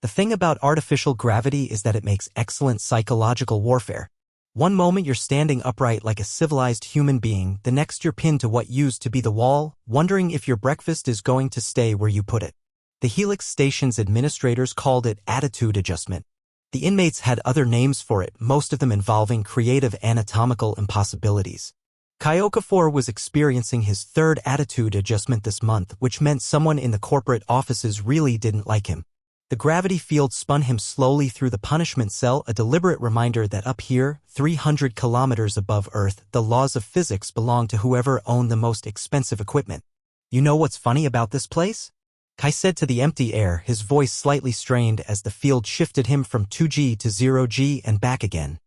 The thing about artificial gravity is that it makes excellent psychological warfare. One moment you're standing upright like a civilized human being, the next you're pinned to what used to be the wall, wondering if your breakfast is going to stay where you put it. The Helix Station's administrators called it attitude adjustment. The inmates had other names for it, most of them involving creative anatomical impossibilities. Kai Okafor was experiencing his third attitude adjustment this month, which meant someone in the corporate offices really didn't like him. The gravity field spun him slowly through the punishment cell, a deliberate reminder that up here, 300 kilometers above Earth, the laws of physics belong to whoever owned the most expensive equipment. You know what's funny about this place? Kai said to the empty air, his voice slightly strained as the field shifted him from 2G to 0G and back again.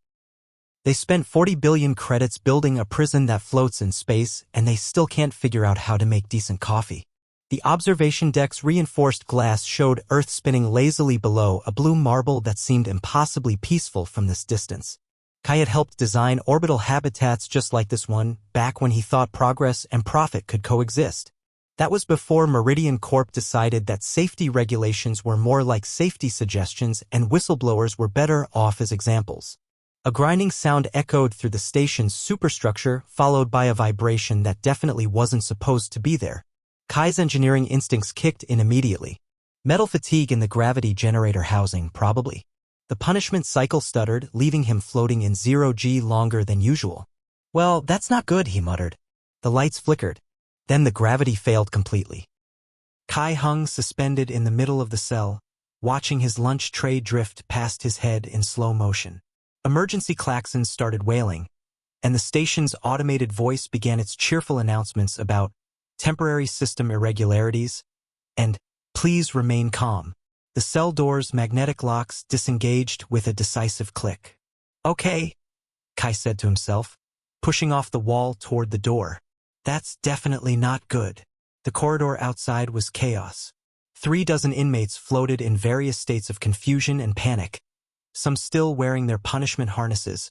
They spent 40 billion credits building a prison that floats in space, and they still can't figure out how to make decent coffee. The observation deck's reinforced glass showed Earth spinning lazily below, a blue marble that seemed impossibly peaceful from this distance. Kai had helped design orbital habitats just like this one, back when he thought progress and profit could coexist. That was before Meridian Corp decided that safety regulations were more like safety suggestions and whistleblowers were better off as examples. A grinding sound echoed through the station's superstructure, followed by a vibration that definitely wasn't supposed to be there. Kai's engineering instincts kicked in immediately. Metal fatigue in the gravity generator housing, probably. The punishment cycle stuttered, leaving him floating in 0G longer than usual. Well, that's not good, he muttered. The lights flickered. Then the gravity failed completely. Kai hung suspended in the middle of the cell, watching his lunch tray drift past his head in slow motion. Emergency klaxons started wailing, and the station's automated voice began its cheerful announcements about temporary system irregularities and please remain calm. The cell door's magnetic locks disengaged with a decisive click. Okay, Kai said to himself, pushing off the wall toward the door. That's definitely not good. The corridor outside was chaos. 36 inmates floated in various states of confusion and panic, some still wearing their punishment harnesses,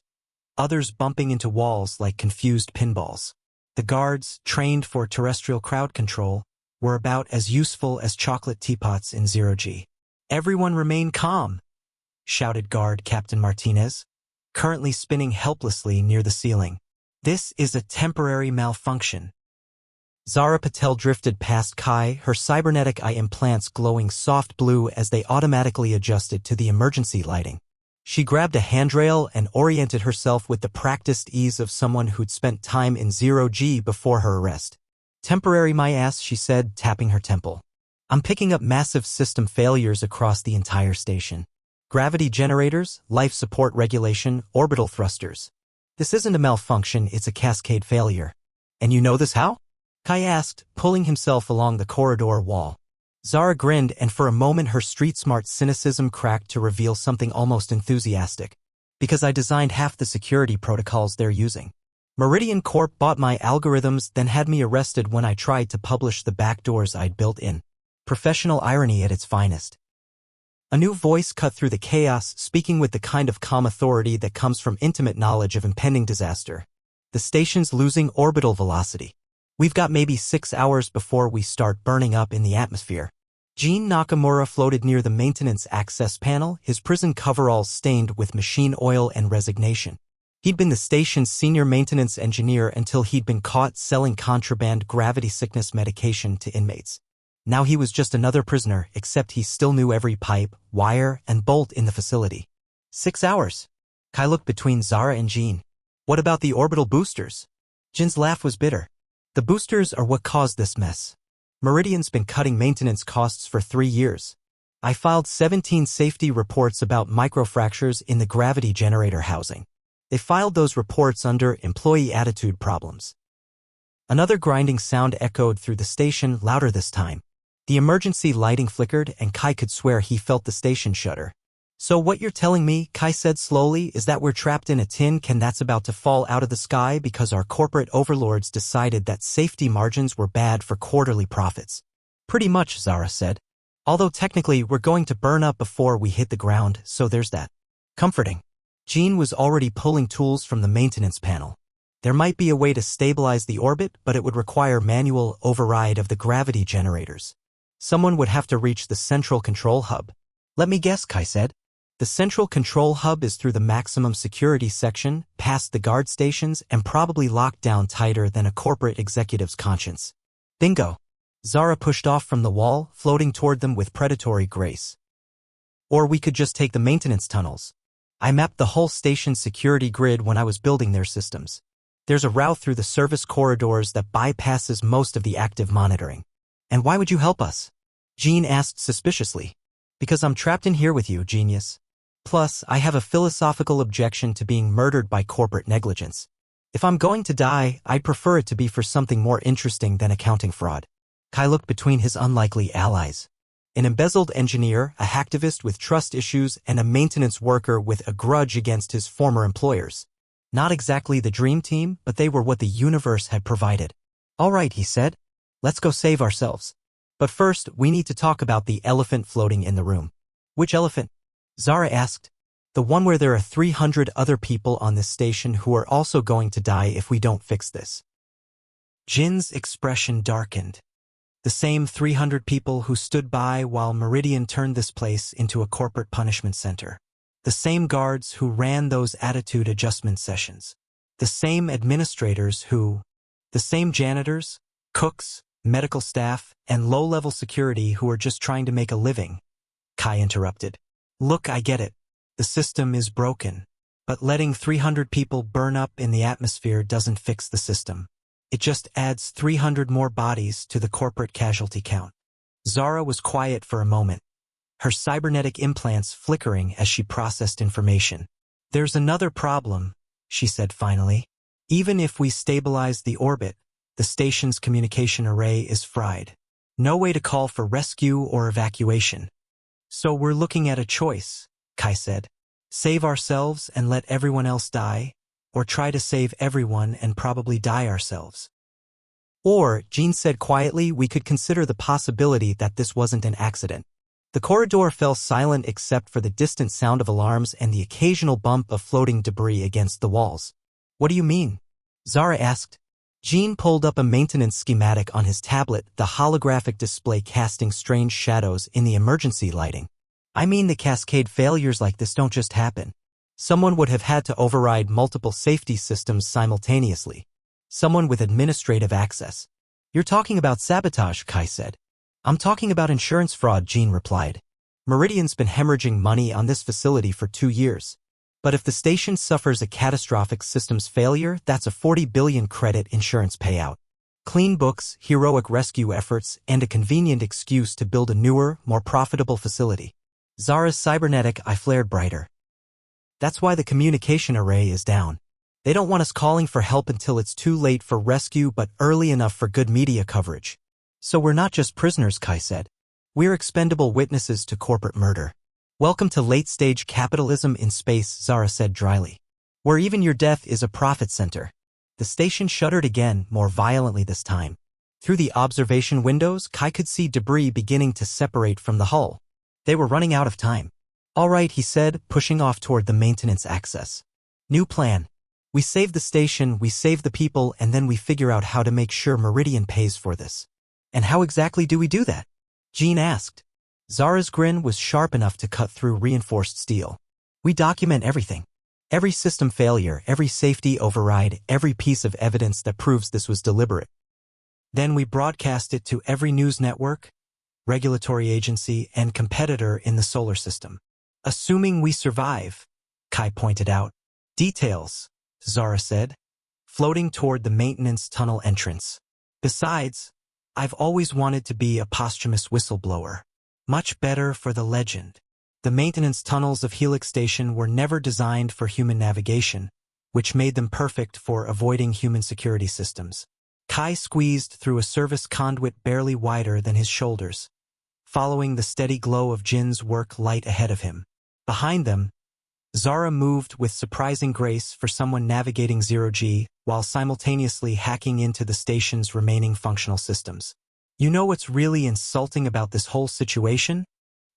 others bumping into walls like confused pinballs. The guards, trained for terrestrial crowd control, were about as useful as chocolate teapots in 0G. Everyone remain calm, shouted Guard Captain Martinez, currently spinning helplessly near the ceiling. This is a temporary malfunction. Zara Patel drifted past Kai, her cybernetic eye implants glowing soft blue as they automatically adjusted to the emergency lighting. She grabbed a handrail and oriented herself with the practiced ease of someone who'd spent time in 0G before her arrest. Temporary my ass, she said, tapping her temple. I'm picking up massive system failures across the entire station. Gravity generators, life support regulation, orbital thrusters. This isn't a malfunction, it's a cascade failure. And you know this how? Kai asked, pulling himself along the corridor wall. Zara grinned, and for a moment her street-smart cynicism cracked to reveal something almost enthusiastic. Because I designed half the security protocols they're using. Meridian Corp bought my algorithms, then had me arrested when I tried to publish the backdoors I'd built in. Professional irony at its finest. A new voice cut through the chaos, speaking with the kind of calm authority that comes from intimate knowledge of impending disaster. The station's losing orbital velocity. We've got maybe 6 hours before we start burning up in the atmosphere. Jin Nakamura floated near the maintenance access panel, his prison coveralls stained with machine oil and resignation. He'd been the station's senior maintenance engineer until he'd been caught selling contraband gravity sickness medication to inmates. Now he was just another prisoner, except he still knew every pipe, wire, and bolt in the facility. 6 hours. Kai looked between Zara and Jin. What about the orbital boosters? Jin's laugh was bitter. The boosters are what caused this mess. Meridian's been cutting maintenance costs for 3 years. I filed 17 safety reports about microfractures in the gravity generator housing. They filed those reports under employee attitude problems. Another grinding sound echoed through the station, louder this time. The emergency lighting flickered, and Kai could swear he felt the station shudder. So what you're telling me, Kai said slowly, is that we're trapped in a tin can that's about to fall out of the sky because our corporate overlords decided that safety margins were bad for quarterly profits. Pretty much, Zara said. Although technically we're going to burn up before we hit the ground, so there's that. Comforting. Jin was already pulling tools from the maintenance panel. There might be a way to stabilize the orbit, but it would require manual override of the gravity generators. Someone would have to reach the central control hub. Let me guess, Kai said. The central control hub is through the maximum security section, past the guard stations, and probably locked down tighter than a corporate executive's conscience. Bingo. Zara pushed off from the wall, floating toward them with predatory grace. Or we could just take the maintenance tunnels. I mapped the whole station's security grid when I was building their systems. There's a route through the service corridors that bypasses most of the active monitoring. And why would you help us? Jin asked suspiciously. Because I'm trapped in here with you, genius. Plus, I have a philosophical objection to being murdered by corporate negligence. If I'm going to die, I'd prefer it to be for something more interesting than accounting fraud. Kai looked between his unlikely allies. An embezzled engineer, a hacktivist with trust issues, and a maintenance worker with a grudge against his former employers. Not exactly the dream team, but they were what the universe had provided. All right, he said. Let's go save ourselves. But first, we need to talk about the elephant floating in the room. Which elephant? Zara asked. The one where there are 300 other people on this station who are also going to die if we don't fix this. Jin's expression darkened. The same 300 people who stood by while Meridian turned this place into a corporate punishment center. The same guards who ran those attitude adjustment sessions. The same administrators the same janitors, cooks, medical staff, and low-level security who are just trying to make a living. Kai interrupted. Look, I get it. The system is broken. But letting 300 people burn up in the atmosphere doesn't fix the system. It just adds 300 more bodies to the corporate casualty count. Zara was quiet for a moment, her cybernetic implants flickering as she processed information. There's another problem, she said finally. Even if we stabilize the orbit, the station's communication array is fried. No way to call for rescue or evacuation. So we're looking at a choice, Kai said. Save ourselves and let everyone else die, or try to save everyone and probably die ourselves. Or, Jin said quietly, we could consider the possibility that this wasn't an accident. The corridor fell silent except for the distant sound of alarms and the occasional bump of floating debris against the walls. What do you mean? Zara asked. Jin pulled up a maintenance schematic on his tablet, the holographic display casting strange shadows in the emergency lighting. I mean, the cascade failures like this don't just happen. Someone would have had to override multiple safety systems simultaneously. Someone with administrative access. You're talking about sabotage, Kai said. I'm talking about insurance fraud, Jin replied. Meridian's been hemorrhaging money on this facility for 2 years. But if the station suffers a catastrophic systems failure, that's a 40 billion credit insurance payout. Clean books, heroic rescue efforts, and a convenient excuse to build a newer, more profitable facility. Zara's cybernetic eye flared brighter. That's why the communication array is down. They don't want us calling for help until it's too late for rescue but early enough for good media coverage. So we're not just prisoners, Kai said. We're expendable witnesses to corporate murder. Welcome to late-stage capitalism in space, Zara said dryly. Where even your death is a profit center. The station shuddered again, more violently this time. Through the observation windows, Kai could see debris beginning to separate from the hull. They were running out of time. All right, he said, pushing off toward the maintenance access. New plan. We save the station, we save the people, and then we figure out how to make sure Meridian pays for this. And how exactly do we do that? Jin asked. Zara's grin was sharp enough to cut through reinforced steel. We document everything. Every system failure, every safety override, every piece of evidence that proves this was deliberate. Then we broadcast it to every news network, regulatory agency, and competitor in the solar system. Assuming we survive, Kai pointed out. Details, Zara said, floating toward the maintenance tunnel entrance. Besides, I've always wanted to be a posthumous whistleblower. Much better for the legend. The maintenance tunnels of Helix Station were never designed for human navigation, which made them perfect for avoiding human security systems. Kai squeezed through a service conduit barely wider than his shoulders, following the steady glow of Jin's work light ahead of him. Behind them, Zara moved with surprising grace for someone navigating zero-G while simultaneously hacking into the station's remaining functional systems. You know what's really insulting about this whole situation?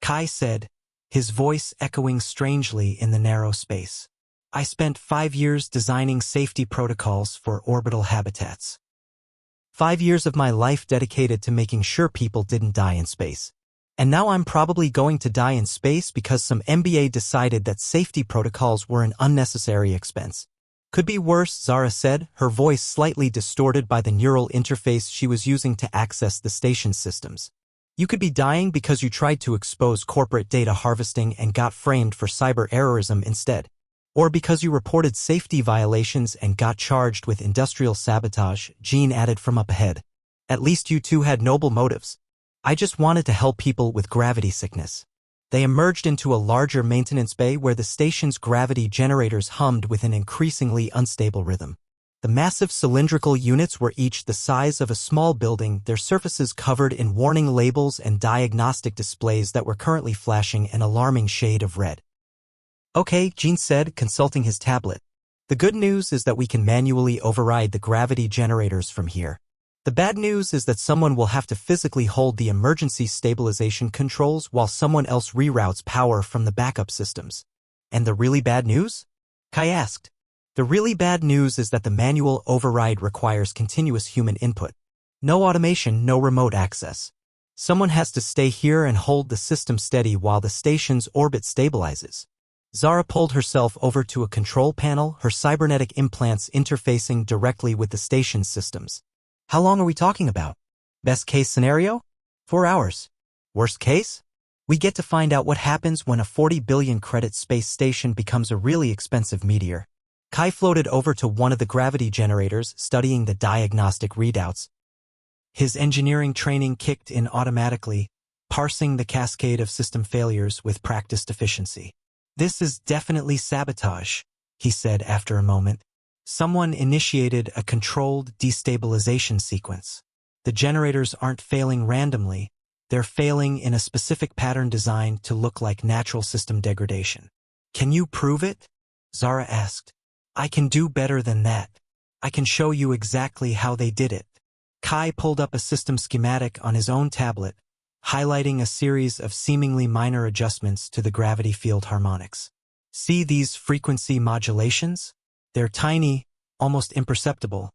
Kai said, his voice echoing strangely in the narrow space. I spent 5 years designing safety protocols for orbital habitats. 5 years of my life dedicated to making sure people didn't die in space. And now I'm probably going to die in space because some MBA decided that safety protocols were an unnecessary expense. Could be worse, Zara said, her voice slightly distorted by the neural interface she was using to access the station's systems. You could be dying because you tried to expose corporate data harvesting and got framed for cyber errorism instead. Or because you reported safety violations and got charged with industrial sabotage, Jin added from up ahead. At least you two had noble motives. I just wanted to help people with gravity sickness. They emerged into a larger maintenance bay where the station's gravity generators hummed with an increasingly unstable rhythm. The massive cylindrical units were each the size of a small building, their surfaces covered in warning labels and diagnostic displays that were currently flashing an alarming shade of red. Okay, Jin said, consulting his tablet. The good news is that we can manually override the gravity generators from here. The bad news is that someone will have to physically hold the emergency stabilization controls while someone else reroutes power from the backup systems. And the really bad news? Kai asked. The really bad news is that the manual override requires continuous human input. No automation, no remote access. Someone has to stay here and hold the system steady while the station's orbit stabilizes. Zara pulled herself over to a control panel, her cybernetic implants interfacing directly with the station's systems. How long are we talking about? Best case scenario? 4 hours. Worst case? We get to find out what happens when a 40 billion credit space station becomes a really expensive meteor. Kai floated over to one of the gravity generators, studying the diagnostic readouts. His engineering training kicked in automatically, parsing the cascade of system failures with practiced efficiency. This is definitely sabotage, he said after a moment. Someone initiated a controlled destabilization sequence. The generators aren't failing randomly, they're failing in a specific pattern designed to look like natural system degradation. Can you prove it? Zara asked. I can do better than that. I can show you exactly how they did it. Kai pulled up a system schematic on his own tablet, highlighting a series of seemingly minor adjustments to the gravity field harmonics. See these frequency modulations? They're tiny, almost imperceptible,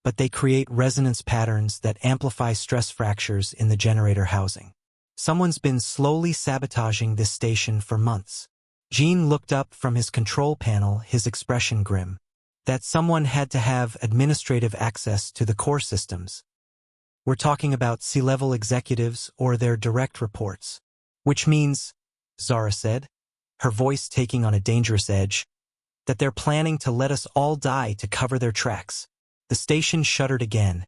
but they create resonance patterns that amplify stress fractures in the generator housing. Someone's been slowly sabotaging this station for months. Jin looked up from his control panel, his expression grim. That someone had to have administrative access to the core systems. We're talking about C-level executives or their direct reports. Which means, Zara said, her voice taking on a dangerous edge, that they're planning to let us all die to cover their tracks. The station shuddered again,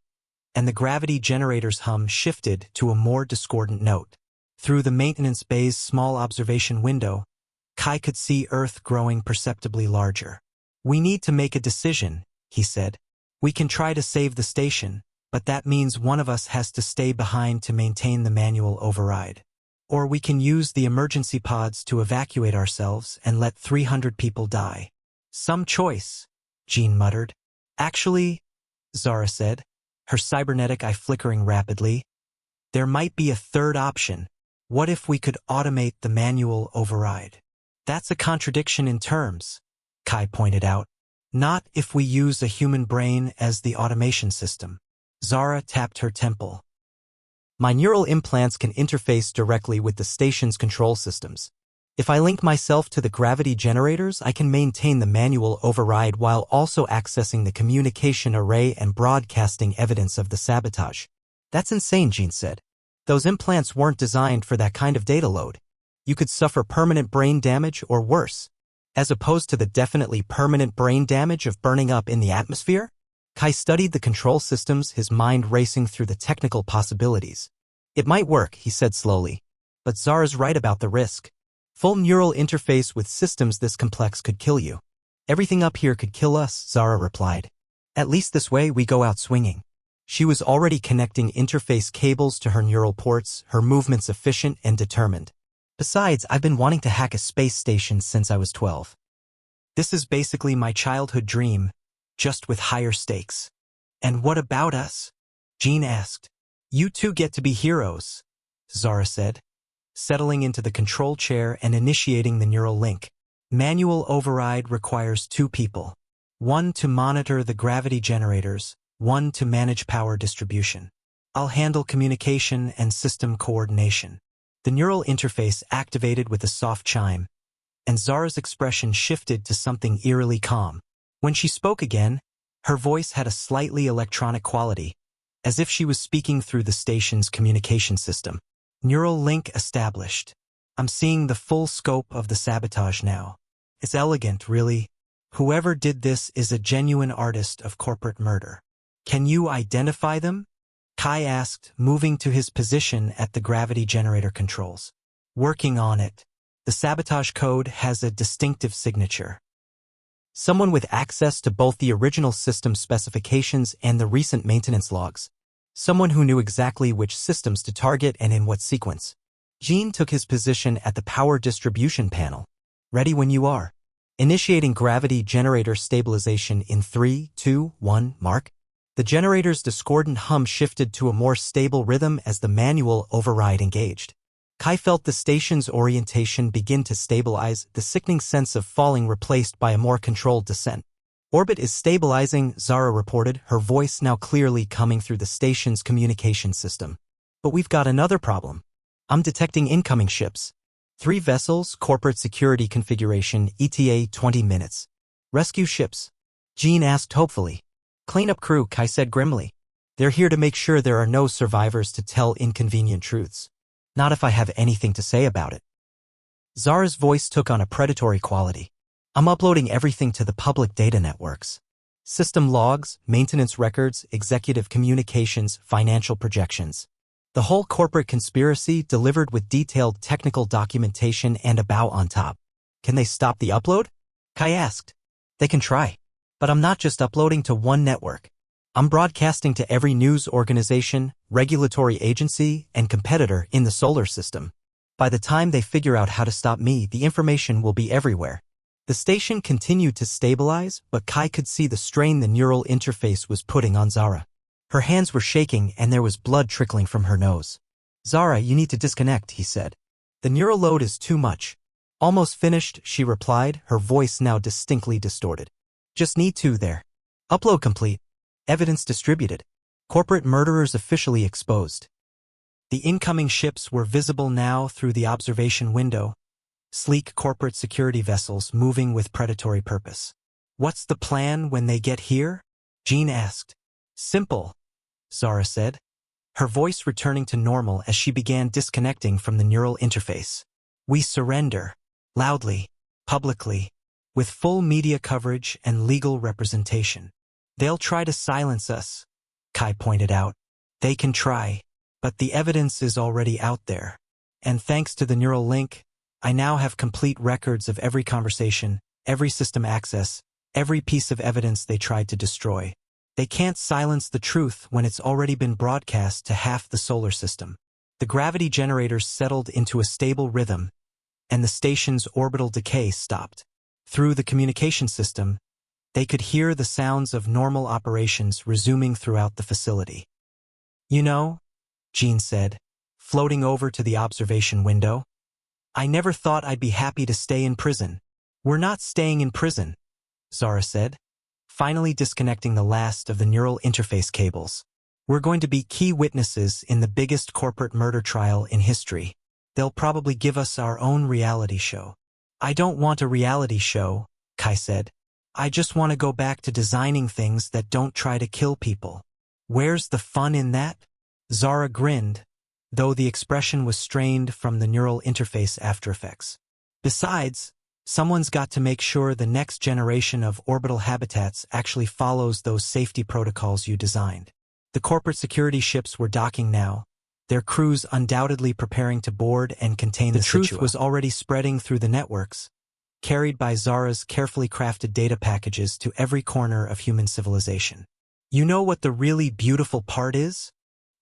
and the gravity generator's hum shifted to a more discordant note. Through the maintenance bay's small observation window, Kai could see Earth growing perceptibly larger. We need to make a decision, he said. We can try to save the station, but that means one of us has to stay behind to maintain the manual override. Or we can use the emergency pods to evacuate ourselves and let 300 people die. Some choice, Jin muttered. Actually, Zara said, her cybernetic eye flickering rapidly, there might be a third option. What if we could automate the manual override? That's a contradiction in terms, Kai pointed out. Not if we use a human brain as the automation system. Zara tapped her temple. My neural implants can interface directly with the station's control systems. If I link myself to the gravity generators, I can maintain the manual override while also accessing the communication array and broadcasting evidence of the sabotage. That's insane, Jin said. Those implants weren't designed for that kind of data load. You could suffer permanent brain damage or worse, as opposed to the definitely permanent brain damage of burning up in the atmosphere. Kai studied the control systems, his mind racing through the technical possibilities. It might work, he said slowly, but Zara's right about the risk. Full neural interface with systems this complex could kill you. Everything up here could kill us, Zara replied. At least this way we go out swinging. She was already connecting interface cables to her neural ports, her movements efficient and determined. Besides, I've been wanting to hack a space station since I was 12. This is basically my childhood dream, just with higher stakes. And what about us? Jin asked. You two get to be heroes, Zara said, settling into the control chair and initiating the neural link. Manual override requires 2 people. 1 to monitor the gravity generators, 1 to manage power distribution. I'll handle communication and system coordination. The neural interface activated with a soft chime, and Zara's expression shifted to something eerily calm. When she spoke again, her voice had a slightly electronic quality, as if she was speaking through the station's communication system. Neural link established. I'm seeing the full scope of the sabotage now. It's elegant, really. Whoever did this is a genuine artist of corporate murder. Can you identify them? Kai asked, moving to his position at the gravity generator controls. Working on it. The sabotage code has a distinctive signature. Someone with access to both the original system specifications and the recent maintenance logs. Someone who knew exactly which systems to target and in what sequence. Jin took his position at the power distribution panel. Ready when you are. Initiating gravity generator stabilization in 3, 2, 1, mark. The generator's discordant hum shifted to a more stable rhythm as the manual override engaged. Kai felt the station's orientation begin to stabilize, the sickening sense of falling replaced by a more controlled descent. Orbit is stabilizing, Zara reported, her voice now clearly coming through the station's communication system. But we've got another problem. I'm detecting incoming ships. 3 vessels, corporate security configuration, ETA 20 minutes. Rescue ships? Jin asked hopefully. Cleanup crew, Kai said grimly. They're here to make sure there are no survivors to tell inconvenient truths. Not if I have anything to say about it. Zara's voice took on a predatory quality. I'm uploading everything to the public data networks. System logs, maintenance records, executive communications, financial projections. The whole corporate conspiracy delivered with detailed technical documentation and a bow on top. Can they stop the upload? Kai asked. They can try. But I'm not just uploading to one network. I'm broadcasting to every news organization, regulatory agency, and competitor in the solar system. By the time they figure out how to stop me, the information will be everywhere. The station continued to stabilize, but Kai could see the strain the neural interface was putting on Zara. Her hands were shaking and there was blood trickling from her nose. Zara, you need to disconnect, he said. The neural load is too much. Almost finished, she replied, her voice now distinctly distorted. Just need to there. Upload complete. Evidence distributed. Corporate murderers officially exposed. The incoming ships were visible now through the observation window. Sleek corporate security vessels moving with predatory purpose. What's the plan when they get here? Jin asked. Simple, Zara said, her voice returning to normal as she began disconnecting from the neural interface. We surrender. Loudly. Publicly. With full media coverage and legal representation. They'll try to silence us, Kai pointed out. They can try, but the evidence is already out there. And thanks to the neural link, I now have complete records of every conversation, every system access, every piece of evidence they tried to destroy. They can't silence the truth when it's already been broadcast to half the solar system. The gravity generators settled into a stable rhythm, and the station's orbital decay stopped. Through the communication system, they could hear the sounds of normal operations resuming throughout the facility. You know, Jin said, floating over to the observation window, I never thought I'd be happy to stay in prison. We're not staying in prison, Zara said, finally disconnecting the last of the neural interface cables. We're going to be key witnesses in the biggest corporate murder trial in history. They'll probably give us our own reality show. I don't want a reality show, Kai said. I just want to go back to designing things that don't try to kill people. Where's the fun in that? Zara grinned, though the expression was strained from the neural interface aftereffects. Besides, someone's got to make sure the next generation of orbital habitats actually follows those safety protocols you designed. The corporate security ships were docking now, their crews undoubtedly preparing to board and contain the truth was already spreading through the networks, carried by Zara's carefully crafted data packages to every corner of human civilization. You know what the really beautiful part is?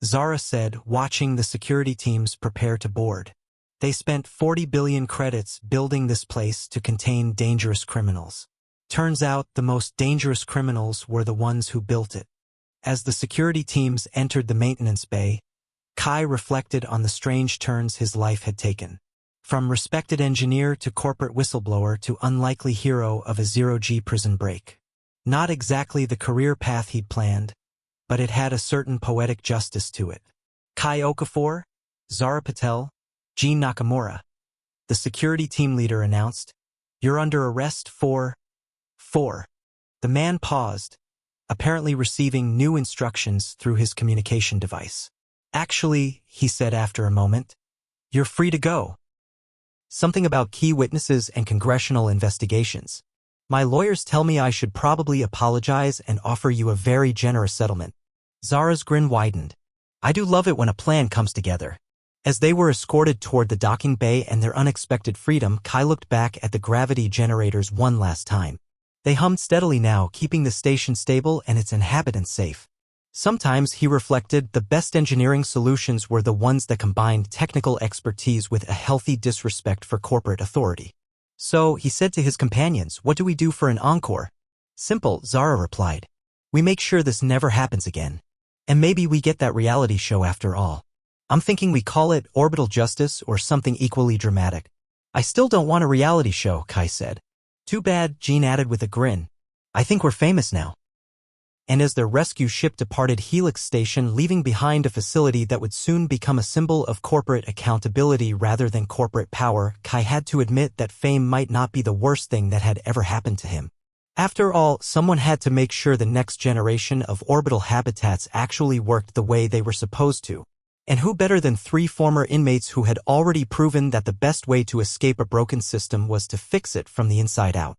Zara said, watching the security teams prepare to board. They spent 40 billion credits building this place to contain dangerous criminals. Turns out the most dangerous criminals were the ones who built it. As the security teams entered the maintenance bay, Kai reflected on the strange turns his life had taken. From respected engineer to corporate whistleblower to unlikely hero of a zero-G prison break. Not exactly the career path he'd planned, but it had a certain poetic justice to it. Kai Okafor, Zara Patel, Jin Nakamura, the security team leader, announced. You're under arrest for... The man paused, apparently receiving new instructions through his communication device. Actually, he said after a moment, you're free to go. Something about key witnesses and congressional investigations. My lawyers tell me I should probably apologize and offer you a very generous settlement. Zara's grin widened. I do love it when a plan comes together. As they were escorted toward the docking bay and their unexpected freedom, Kai looked back at the gravity generators one last time. They hummed steadily now, keeping the station stable and its inhabitants safe. Sometimes, he reflected, the best engineering solutions were the ones that combined technical expertise with a healthy disrespect for corporate authority. So, he said to his companions, what do we do for an encore? Simple, Zara replied. We make sure this never happens again. And maybe we get that reality show after all. I'm thinking we call it Orbital Justice or something equally dramatic. I still don't want a reality show, Kai said. Too bad, Jin added with a grin. I think we're famous now. And as their rescue ship departed Helix Station, leaving behind a facility that would soon become a symbol of corporate accountability rather than corporate power, Kai had to admit that fame might not be the worst thing that had ever happened to him. After all, someone had to make sure the next generation of orbital habitats actually worked the way they were supposed to. And who better than 3 former inmates who had already proven that the best way to escape a broken system was to fix it from the inside out?